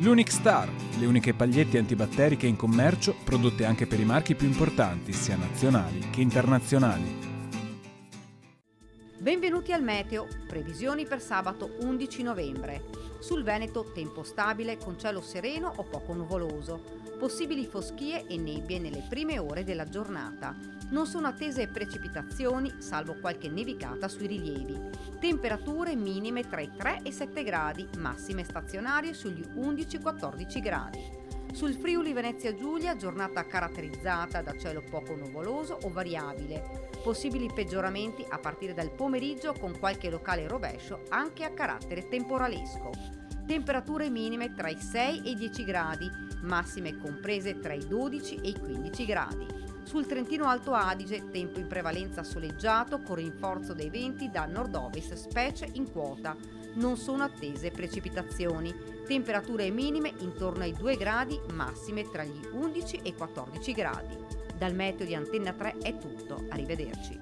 L'Unic Star, le uniche pagliette antibatteriche in commercio, prodotte anche per i marchi più importanti, sia nazionali che internazionali. Benvenuti al Meteo, previsioni per sabato 11 novembre. Sul Veneto tempo stabile con cielo sereno o poco nuvoloso, possibili foschie e nebbie nelle prime ore della giornata. Non sono attese precipitazioni, salvo qualche nevicata sui rilievi. Temperature minime tra i 3 e i 7 gradi, massime stazionarie sugli 11-14 gradi. Sul Friuli Venezia Giulia giornata caratterizzata da cielo poco nuvoloso o variabile, possibili peggioramenti a partire dal pomeriggio con qualche locale rovescio anche a carattere temporalesco. Temperature minime tra i 6 e i 10 gradi, massime comprese tra i 12 e i 15 gradi. Sul Trentino Alto Adige tempo in prevalenza soleggiato con rinforzo dei venti da nord-ovest specie in quota. Non sono attese precipitazioni. Temperature minime intorno ai 2 gradi, massime tra gli 11 e i 14 gradi. Dal meteo di Antenna 3 è tutto, arrivederci.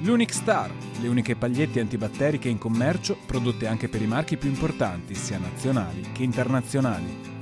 L'Unic Star, le uniche pagliette antibatteriche in commercio, prodotte anche per i marchi più importanti, sia nazionali che internazionali.